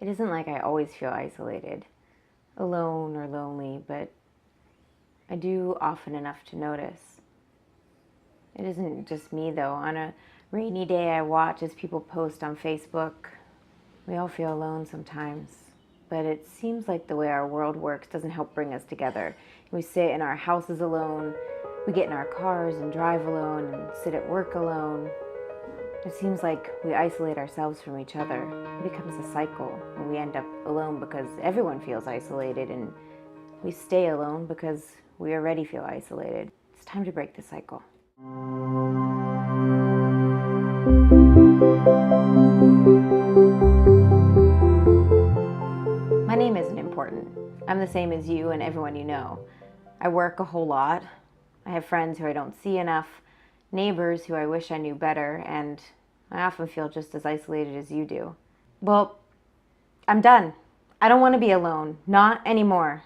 It isn't like I always feel isolated, alone or lonely, but I do often enough to notice. It isn't just me though. On a rainy day, I watch as people post on Facebook. We all feel alone sometimes, but it seems like the way our world works doesn't help bring us together. We sit in our houses alone, we get in our cars and drive alone, and sit at work alone. It seems like we isolate ourselves from each other. It becomes a cycle, and we end up alone because everyone feels isolated, and we stay alone because we already feel isolated. It's time to break the cycle. My name isn't important. I'm the same as you and everyone you know. I work a whole lot. I have friends who I don't see enough, neighbors who I wish I knew better, and I often feel just as isolated as you do. Well, I'm done. I don't want to be alone. Not anymore.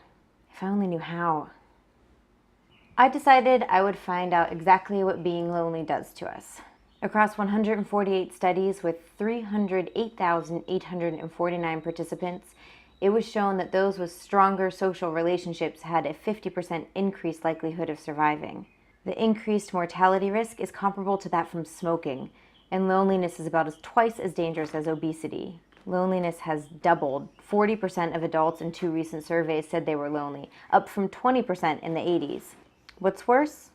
If I only knew how. I decided I would find out exactly what being lonely does to us. Across 148 studies with 308,849 participants, it was shown that those with stronger social relationships had a 50% increased likelihood of surviving. The increased mortality risk is comparable to that from smoking, and loneliness is about twice as dangerous as obesity. Loneliness has doubled. 40% of adults in 2 recent surveys said they were lonely, up from 20% in the 80s. What's worse?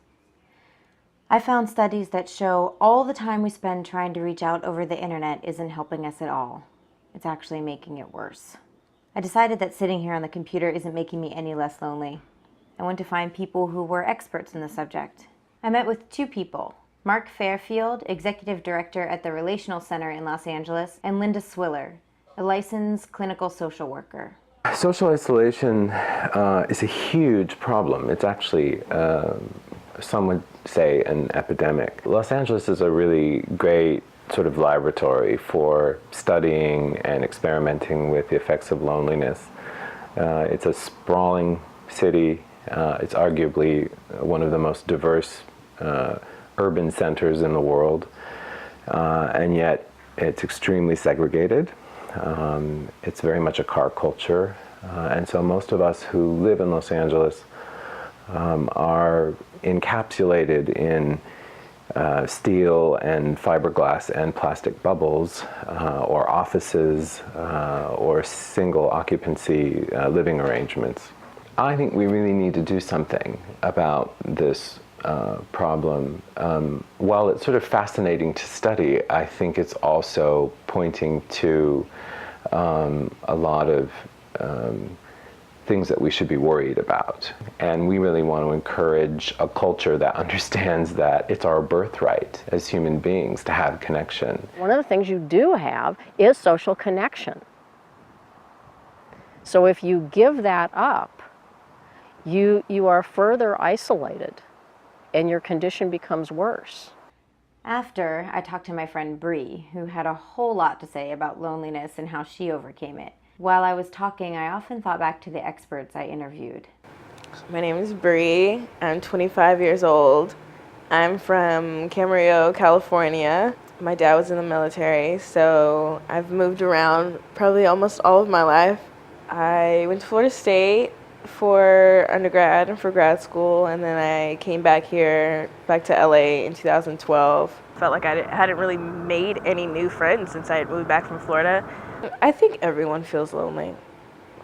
I found studies that show all the time we spend trying to reach out over the internet isn't helping us at all. It's actually making it worse. I decided that sitting here on the computer isn't making me any less lonely. I went to find people who were experts in the subject. I met with 2 people, Mark Fairfield, Executive Director at the Relational Center in Los Angeles, and Linda Swiller, a licensed clinical social worker. Social isolation is a huge problem. It's actually, some would say, an epidemic. Los Angeles is a really great sort of laboratory for studying and experimenting with the effects of loneliness. It's a sprawling city. It's arguably one of the most diverse urban centers in the world, and yet it's extremely segregated. It's very much a car culture, and so most of us who live in Los Angeles are encapsulated in steel and fiberglass and plastic bubbles, or offices, or single occupancy living arrangements. I think we really need to do something about this problem. While it's sort of fascinating to study, I think it's also pointing to a lot of things that we should be worried about. And we really want to encourage a culture that understands that it's our birthright as human beings to have connection. One of the things you do have is social connection. So if you give that up, you are further isolated and your condition becomes worse. After, I talked to my friend Bree, who had a whole lot to say about loneliness and how she overcame it. While I was talking, I often thought back to the experts I interviewed. My name is Bree. I'm 25 years old. I'm from Camarillo, California. My dad was in the military, so I've moved around probably almost all of my life. I went to Florida State for undergrad and for grad school, and then I came back here, back to LA in 2012. Felt like I hadn't really made any new friends since I had moved back from Florida. I think everyone feels lonely.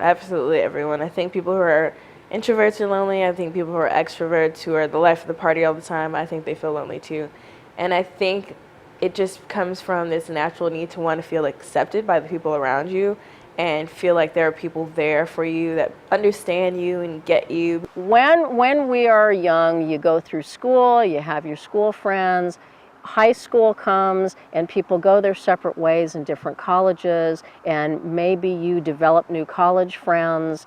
Absolutely everyone. I think people who are introverts are lonely. I think people who are extroverts, who are the life of the party all the time, I think they feel lonely too. And I think it just comes from this natural need to want to feel accepted by the people around you and feel like there are people there for you that understand you and get you. When we are young, you go through school, you have your school friends. High school comes and people go their separate ways in different colleges, and maybe you develop new college friends.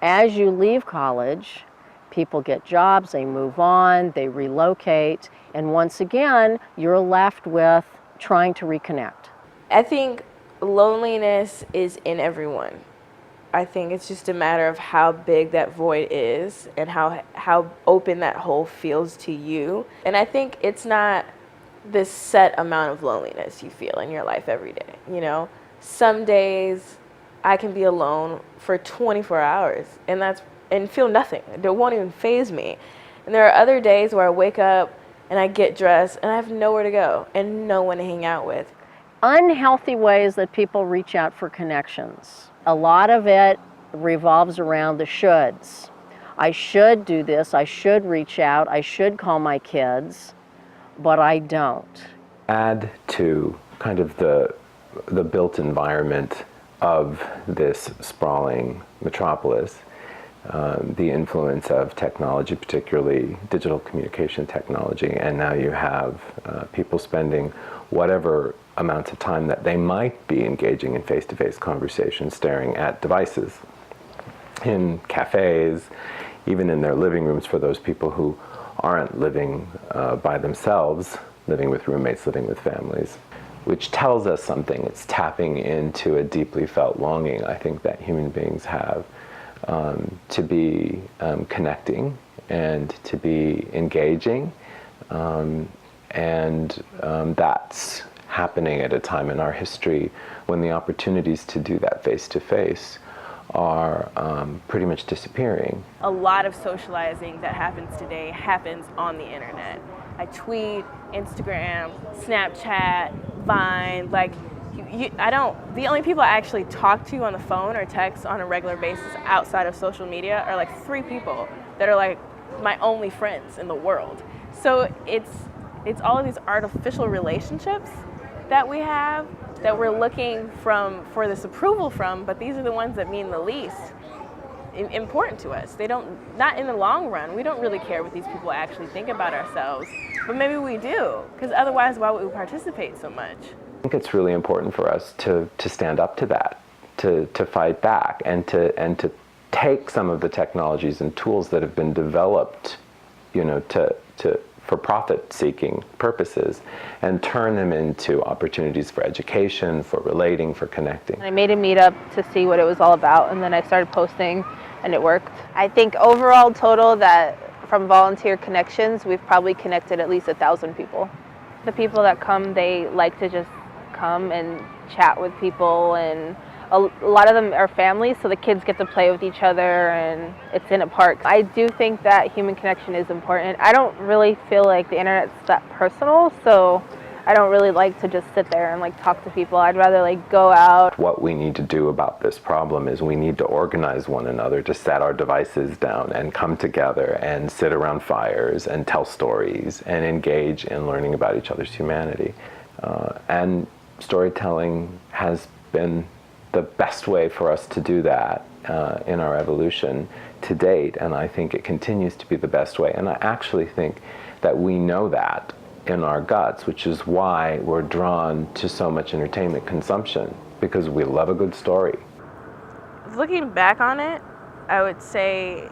As you leave college, people get jobs, they move on, they relocate, and once again, you're left with trying to reconnect. I think loneliness is in everyone. I think it's just a matter of how big that void is and how open that hole feels to you. And I think it's not this set amount of loneliness you feel in your life every day. You know, some days I can be alone for 24 hours and feel nothing. It won't even faze me. And there are other days where I wake up and I get dressed and I have nowhere to go and no one to hang out with. Unhealthy ways that people reach out for connections. A lot of it revolves around the shoulds. I should do this, I should reach out, I should call my kids, but I don't. Add to kind of the built environment of this sprawling metropolis, the influence of technology, particularly digital communication technology, and now you have people spending whatever amounts of time that they might be engaging in face-to-face conversations staring at devices in cafes, even in their living rooms for those people who aren't living by themselves, living with roommates, living with families, which tells us something. It's tapping into a deeply felt longing, I think, that human beings have to be connecting and to be engaging, and that's happening at a time in our history when the opportunities to do that face-to-face are pretty much disappearing. A lot of socializing that happens today happens on the internet. I tweet, Instagram, Snapchat, Vine, the only people I actually talk to on the phone or text on a regular basis outside of social media are like 3 people that are like my only friends in the world. So it's all of these artificial relationships that we have that we're looking for this approval from, but these are the ones that mean the least important to us. Not in the long run. We don't really care what these people actually think about ourselves, but maybe we do, because otherwise why would we participate so much? I think it's really important for us to stand up to that, to fight back, and to take some of the technologies and tools that have been developed, for profit-seeking purposes, and turn them into opportunities for education, for relating, for connecting. I made a meetup to see what it was all about, and then I started posting, and it worked. I think overall total that from volunteer connections, we've probably connected at least 1,000 people. The people that come, they like to just come and chat with people, and a lot of them are families, so the kids get to play with each other, and it's in a park. I do think that human connection is important. I don't really feel like the internet's that personal, so I don't really like to just sit there and talk to people. I'd rather go out. What we need to do about this problem is we need to organize one another to set our devices down and come together and sit around fires and tell stories and engage in learning about each other's humanity. And storytelling has been the best way for us to do that in our evolution to date, and I think it continues to be the best way. And I actually think that we know that in our guts, which is why we're drawn to so much entertainment consumption, because we love a good story. Looking back on it, I would say,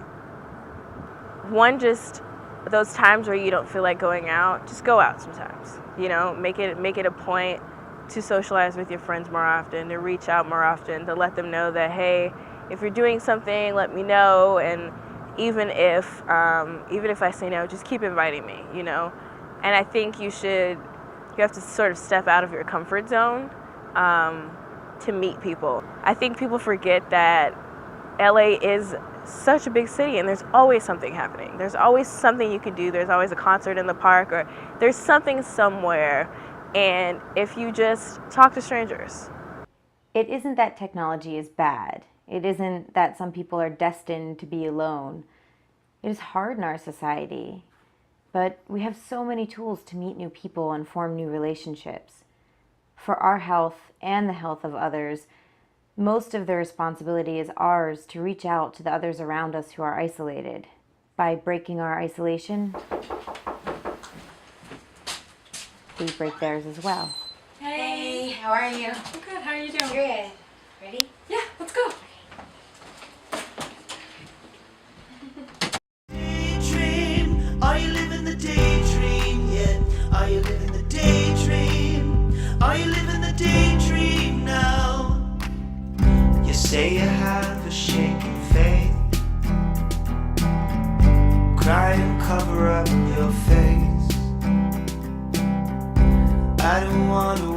one, just those times where you don't feel like going out, just go out sometimes. Make it a point to socialize with your friends more often, to reach out more often, to let them know that, hey, if you're doing something, let me know, and even if I say no, just keep inviting me, And I think you have to sort of step out of your comfort zone to meet people. I think people forget that LA is such a big city, and there's always something happening. There's always something you can do. There's always a concert in the park, or there's something somewhere. And if you just talk to strangers. It isn't that technology is bad. It isn't that some people are destined to be alone. It is hard in our society, but we have so many tools to meet new people and form new relationships. For our health and the health of others, most of the responsibility is ours to reach out to the others around us who are isolated. By breaking our isolation, we break theirs as well. Hey, how are you? I'm good. How are you doing? Good. Ready? Yeah, let's go. Daydream, are you living the daydream yet? Are you living the daydream? Are you living the daydream now? You say you have a shaking faith, cry and cover up your face. I don't want to